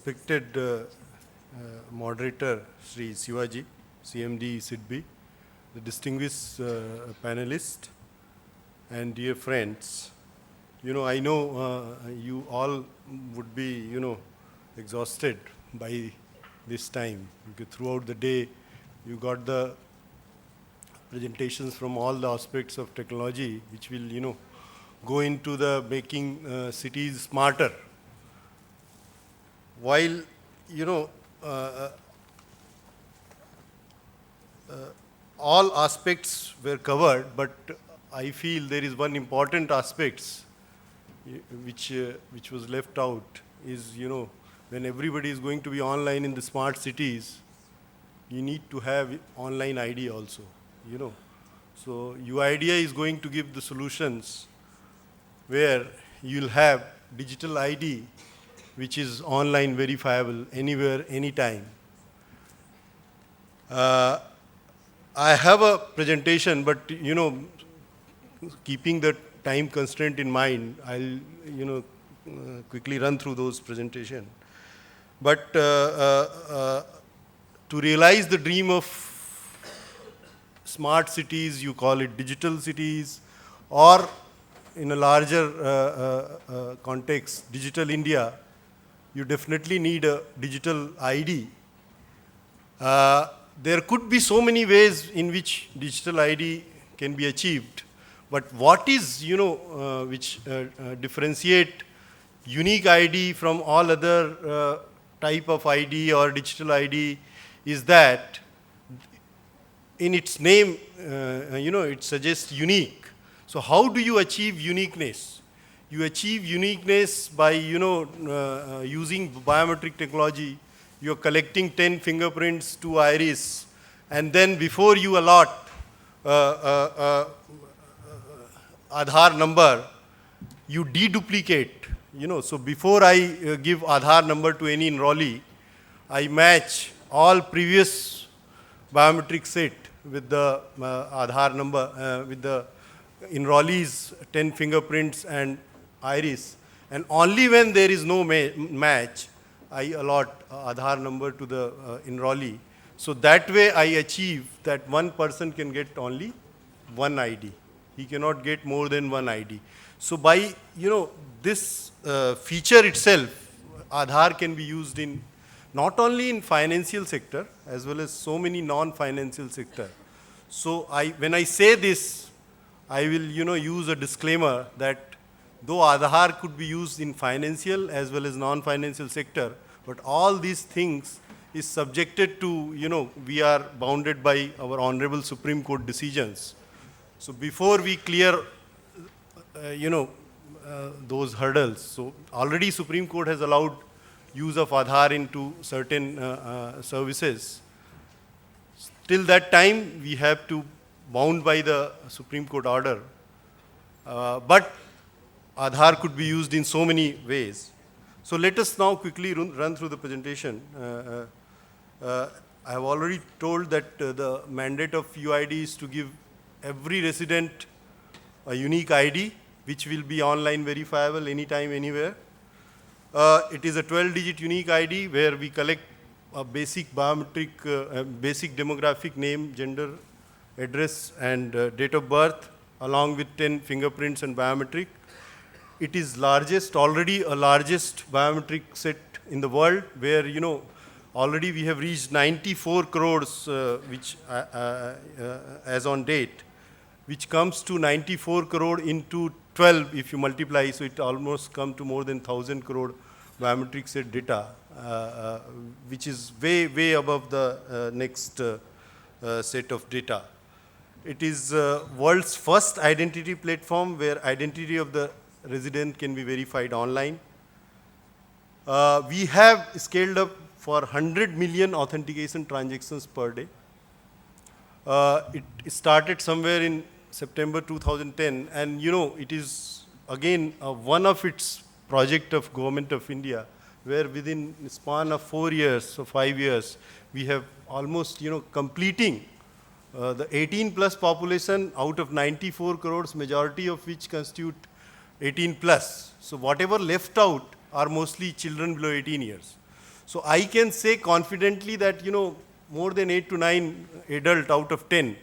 respected moderator, Sri Sivaji, CMD SIDBI, the distinguished panelist, and dear friends. I know you all would be, exhausted by this time, because throughout the day you got the presentations from all the aspects of technology, which will, go into the making cities smarter. While, all aspects were covered, but I feel there is one important aspect which was left out is, when everybody is going to be online in the smart cities, you need to have online ID also, So UIDAI is going to give the solutions where you'll have digital ID which is online verifiable anywhere, anytime. I have a presentation, but keeping the time constraint in mind, I'll quickly run through those presentation. But to realize the dream of smart cities, you call it digital cities, or in a larger context, digital India, you definitely need a digital ID. There could be so many ways in which digital ID can be achieved, but what is, which differentiate unique ID from all other type of ID or digital ID is that in its name, it suggests unique. So how do you achieve uniqueness? You achieve uniqueness by, using biometric technology. You're collecting 10 fingerprints to iris, and then before you allot Aadhaar number, you deduplicate. So before I give Aadhaar number to any enrollee, I match all previous biometric set with the Aadhaar number, with the enrollees 10 fingerprints and iris, and only when there is no match, I allot Aadhaar number to the enrollee. So that way I achieve that one person can get only one ID. He cannot get more than one ID. So by, this feature itself, Aadhaar can be used in not only in financial sector as well as so many non-financial sector. So when I say this, I will, use a disclaimer that though Aadhaar could be used in financial as well as non-financial sector, but all these things is subjected to, we are bounded by our Honorable Supreme Court decisions. So before we clear, those hurdles, so already Supreme Court has allowed use of Aadhaar into certain services. Till that time, we have to bound by the Supreme Court order. But Aadhaar could be used in so many ways. So let us now quickly run through the presentation. I have already told that the mandate of UID is to give every resident a unique ID, which will be online verifiable anytime, anywhere. It is a 12-digit unique ID where we collect a basic biometric, basic demographic name, gender, address, and date of birth, along with 10 fingerprints and biometric. It is already a largest biometric set in the world, where, already we have reached 94 crores, which as on date, which comes to 94 crore into 12 if you multiply, so it almost come to more than 1,000 crore biometric set data, which is way above the next set of data. It is world's first identity platform where identity of the resident can be verified online. We have scaled up for 100 million authentication transactions per day. It started somewhere in September 2010, and it is again one of its project of Government of India, where within the span of 4 years or 5 years, we have almost completing the 18 plus population out of 94 crores, majority of which constitute 18 plus. So whatever left out are mostly children below 18 years. So I can say confidently that, more than 8 to 9 adult out of 10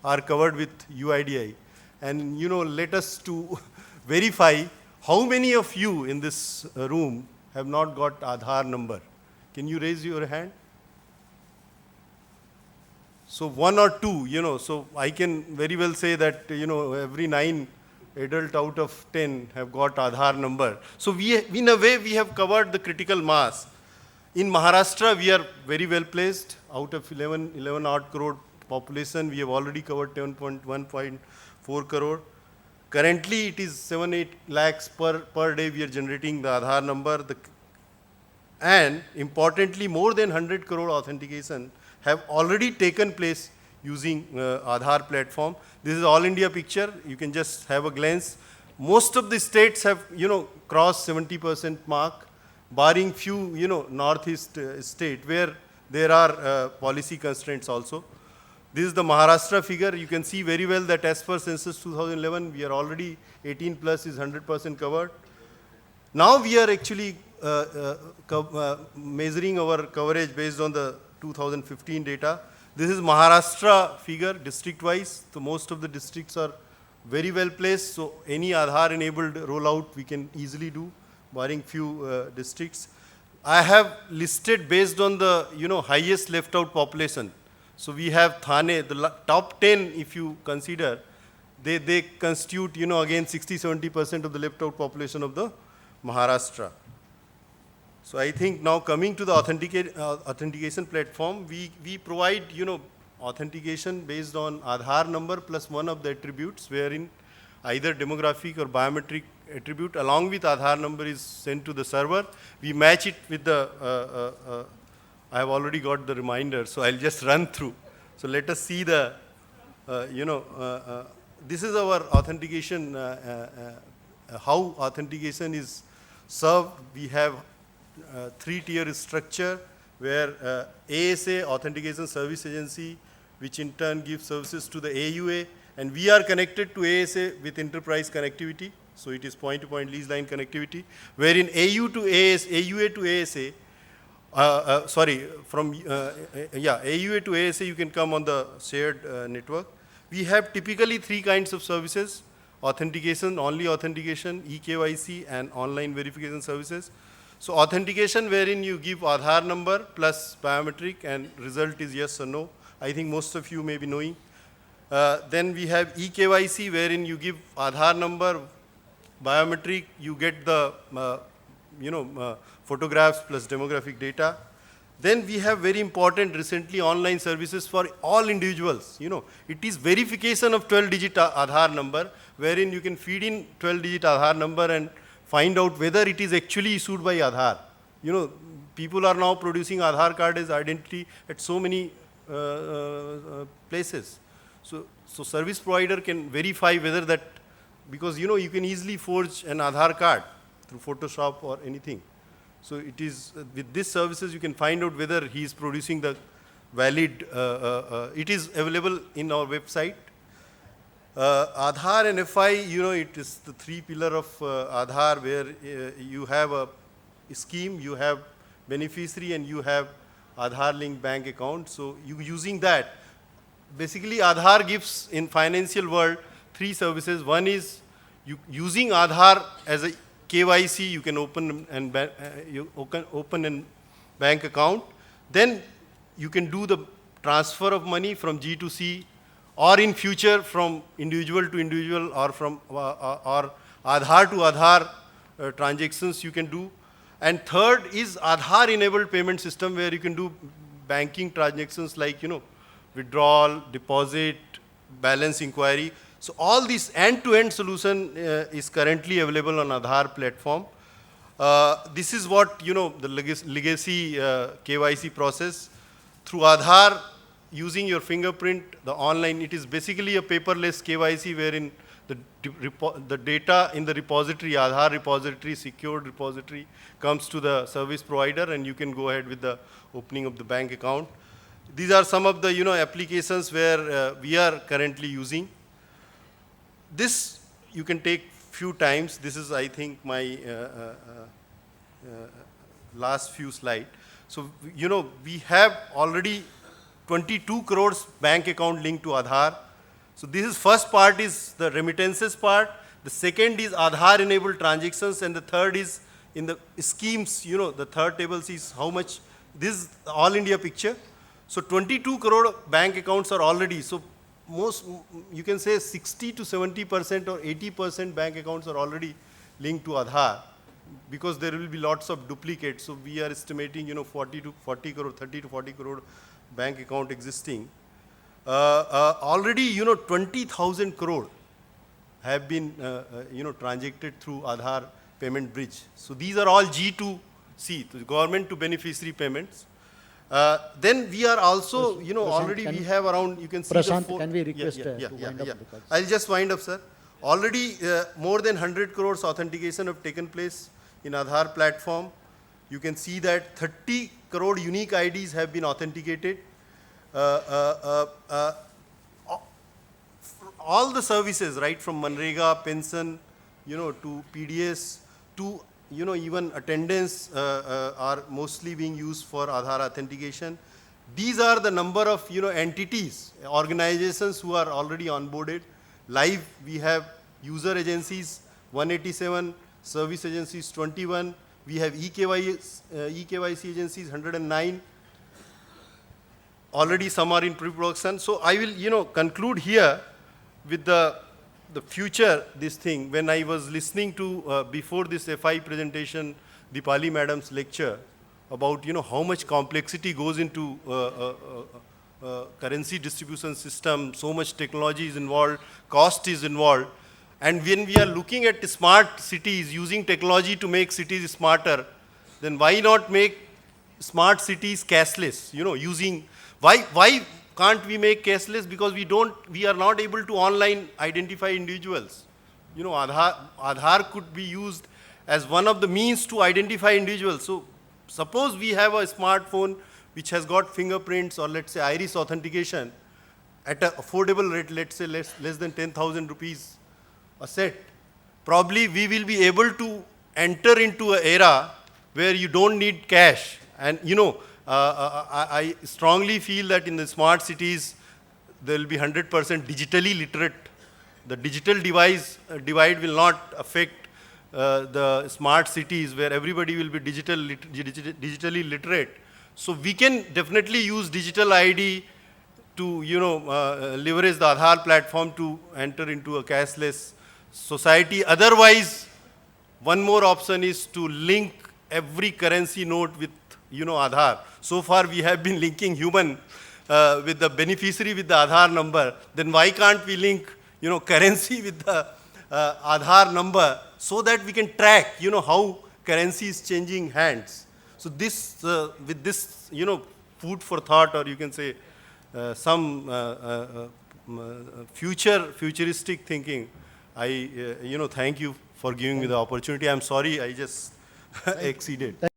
are covered with UIDAI. And, let us to verify how many of you in this room have not got Aadhaar number. Can you raise your hand? So 1 or 2, so I can very well say that, every 9 adult out of 10 have got Aadhaar number. So in a way, we have covered the critical mass. In Maharashtra, we are very well placed. Out of 11 odd crore population, we have already covered 1.4 crore. Currently, it is 7-8 lakhs per day we are generating the Aadhaar number. And importantly, more than 100 crore authentication have already taken place using Aadhaar platform. This is all India picture. You can just have a glance. Most of the states have, crossed 70% mark, barring few, northeast state where there are policy constraints also. This is the Maharashtra figure. You can see very well that as per census 2011, we are already 18 plus is 100% covered. Now we are actually measuring our coverage based on the 2015 data. This is Maharashtra figure district-wise. So most of the districts are very well placed. So any Aadhaar-enabled rollout we can easily do, barring few districts. I have listed based on the highest left-out population. So we have Thane, the top 10 if you consider, they constitute again 60-70% of the left-out population of the Maharashtra. So I think now coming to the authentication platform, we provide authentication based on Aadhaar number plus one of the attributes, wherein either demographic or biometric attribute along with Aadhaar number is sent to the server. We match it with the, I have already got the reminder, so I'll just run through. So let us see the, this is our authentication, how authentication is served. We have 3-tier structure where ASA, Authentication Service Agency, which in turn gives services to the AUA, and we are connected to ASA with enterprise connectivity. So it is point-to-point lease line connectivity, wherein AUA to ASA, AUA to ASA, you can come on the shared network. We have typically 3 kinds of services: authentication, only authentication, eKYC, and online verification services. So authentication, wherein you give Aadhaar number plus biometric and result is yes or no. I think most of you may be knowing. Then we have eKYC, wherein you give Aadhaar number, biometric, you get the photographs plus demographic data. Then we have very important recently online services for all individuals. It is verification of 12-digit Aadhaar number, wherein you can feed in 12-digit Aadhaar number and find out whether it is actually issued by Aadhaar. People are now producing Aadhaar card as identity at so many places. So service provider can verify whether that, because you can easily forge an Aadhaar card through Photoshop or anything. So it is, with these services you can find out whether he is producing the valid, it is available in our website. Aadhaar and FI, it is the 3 pillar of Aadhaar, where you have a scheme, you have beneficiary, and you have Aadhaar linked bank account. So you using that, basically Aadhaar gives in financial world 3 services. One is using Aadhaar as a KYC, you can open an bank account. Then you can do the transfer of money from G to C, or in future from individual to individual, or from or Aadhaar to Aadhaar transactions you can do. And third is Aadhaar enabled payment system, where you can do banking transactions like withdrawal, deposit, balance inquiry. So all this end-to-end solution is currently available on Aadhaar platform. This is what the legacy KYC process through Aadhaar, using your fingerprint, the online. It is basically a paperless KYC, wherein the data in the repository, Aadhaar repository, secured repository, comes to the service provider, and you can go ahead with the opening of the bank account. These are some of the applications where we are currently using. This you can take few times. This is, I think, my last few slides. So, you know, we have already 22 crores bank account linked to Aadhaar. So this is first part is the remittances part. The second is Aadhaar enabled transactions, and the third is in the schemes, you know, the third table sees how much, this is all India picture. So 22 crore bank accounts are already, so most, you can say 60 to 70% or 80% bank accounts are already linked to Aadhaar, because there will be lots of duplicates. So we are estimating, you know, 40 to 40 crore, 30 to 40 crore bank account existing. Already, you know, 20,000 crore have been, you know, transacted through Aadhaar payment bridge. So these are all G2C, the government to beneficiary payments. Then we are also, you know, Prashant, already we have around, you can see Prashant, the can we request to wind up? I'll just wind up, sir. Already more than 100 crores authentication have taken place in Aadhaar platform. You can see that 30 crore unique IDs have been authenticated. All the services, right from Manrega, pension, you know, to PDS, to, you know, even attendance are mostly being used for Aadhaar authentication. These are the number of, you know, entities, organizations who are already onboarded. Live, we have user agencies, 187, service agencies, 21. We have eKYC agencies, 109. Already some are in pre-production. So I will, you know, conclude here with the future, this thing. When I was listening to, before this FI presentation, Dipali madam's lecture about, you know, how much complexity goes into currency distribution system, so much technology is involved, cost is involved. And when we are looking at smart cities, using technology to make cities smarter, then why not make smart cities cashless, you know, using, why can't we make cashless? Because we are not able to online identify individuals. You know, Aadhaar could be used as one of the means to identify individuals. So suppose we have a smartphone which has got fingerprints, or let's say iris authentication at an affordable rate, let's say less than 10,000 rupees a set. Probably we will be able to enter into an era where you don't need cash. And, you know, I strongly feel that in the smart cities, there will be 100% digitally literate. The digital divide will not affect the smart cities, where everybody will be digitally literate. So we can definitely use digital ID to, you know, leverage the Aadhaar platform to enter into a cashless society. Otherwise, one more option is to link every currency note with, you know, Aadhaar. So far we have been linking human with the beneficiary with the Aadhaar number. Then why can't we link, you know, currency with the Aadhaar number, so that we can track, you know, how currency is changing hands. So this, with this, you know, food for thought, or you can say some futuristic thinking, I, you know, thank you for giving me the opportunity. I'm sorry I just exceeded.